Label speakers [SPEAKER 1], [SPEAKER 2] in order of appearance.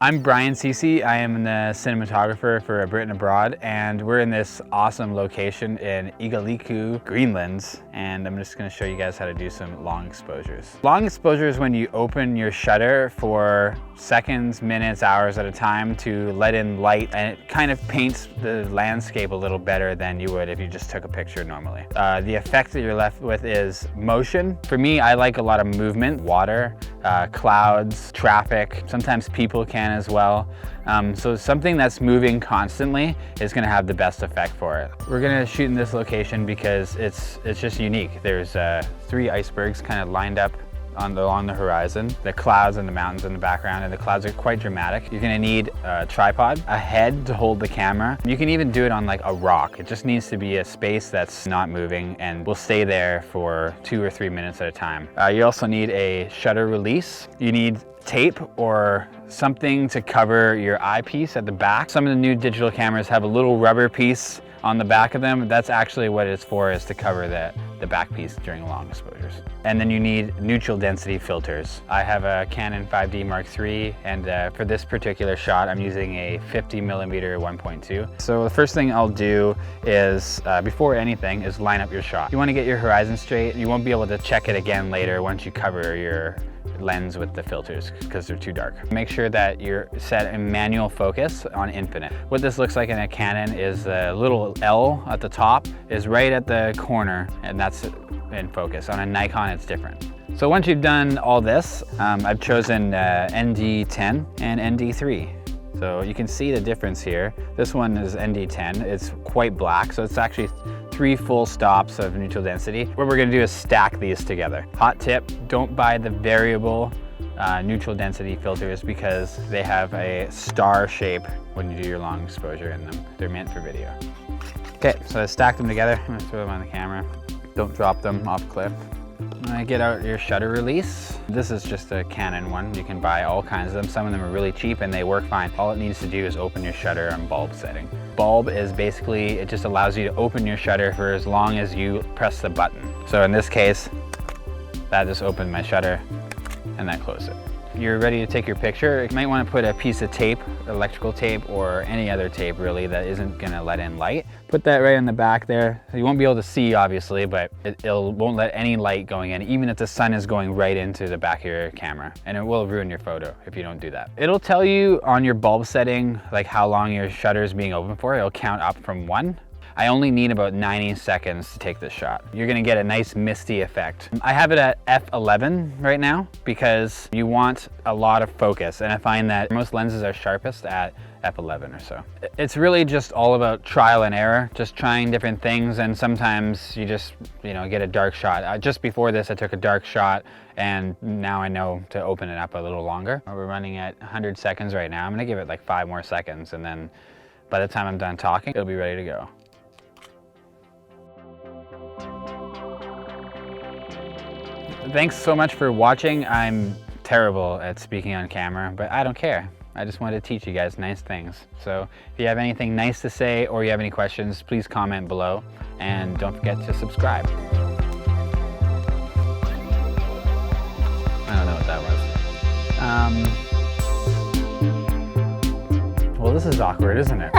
[SPEAKER 1] I'm Brian Ceci. I am the cinematographer for Britain Abroad, and we're in this awesome location in Igaliku, Greenland, and I'm just going to show you guys how to do some long exposures. Long exposure is when you open your shutter for seconds, minutes, hours at a time to let in light, and it kind of paints the landscape a little better than you would if you just took a picture normally. The effect that you're left with is motion. For me, I like a lot of movement, water, clouds, traffic, sometimes people can as well. So something that's moving constantly is going to have the best effect for it. We're going to shoot in this location because it's just unique. There's 3 icebergs kind of lined up along the horizon, the clouds and the mountains in the background, and the clouds are quite dramatic. You're gonna need a tripod, a head to hold the camera. You can even do it on like a rock. It just needs to be a space that's not moving and will stay there for 2 or 3 minutes at a time. You also need a shutter release. You need tape or something to cover your eyepiece at the back. Some of the new digital cameras have a little rubber piece on the back of them. That's actually what it's for, is to cover the back piece during long exposures. And then you need neutral density filters. I have a Canon 5D Mark III, and for this particular shot, I'm using a 50mm 1.2. So the first thing I'll do is, before anything, is line up your shot. You want to get your horizon straight. You won't be able to check it again later once you cover your lens with the filters because they're too dark. Make sure that you're set in manual focus on infinite. What this looks like in a Canon is the little L at the top is right at the corner, and that's in focus. On a Nikon, it's different. So once you've done all this, I've chosen ND10 and ND3. So you can see the difference here. This one is ND10. It's quite black, so it's actually 3 full stops of neutral density. What we're gonna do is stack these together. Hot tip, don't buy the variable neutral density filters because they have a star shape when you do your long exposure in them. They're meant for video. Okay, so I stacked them together. I'm gonna throw them on the camera. Don't drop them off cliff. Get out your shutter release. This is just a Canon one. You can buy all kinds of them. Some of them are really cheap and they work fine. All it needs to do is open your shutter on bulb setting. Bulb is basically, it just allows you to open your shutter for as long as you press the button. So in this case, that just opened my shutter and that closed it. You're ready to take your picture. You might want to put a piece of tape, electrical tape, or any other tape really that isn't going to let in light. Put that right in the back there. You won't be able to see obviously, but it won't let any light going in, even if the sun is going right into the back of your camera. And it will ruin your photo if you don't do that. It'll tell you on your bulb setting like how long your shutter is being open for. It'll count up from 1. I only need about 90 seconds to take this shot. You're gonna get a nice misty effect. I have it at f11 right now because you want a lot of focus, and I find that most lenses are sharpest at f11 or so. It's really just all about trial and error, just trying different things, and sometimes you just get a dark shot. Just before this I took a dark shot, and now I know to open it up a little longer. We're running at 100 seconds right now. I'm gonna give it like 5 more seconds, and then by the time I'm done talking, it'll be ready to go. Thanks so much for watching. I'm terrible at speaking on camera, but I don't care. I just wanted to teach you guys nice things. So if you have anything nice to say or you have any questions, please comment below, and don't forget to subscribe. I don't know what that was. Well, this is awkward, isn't it?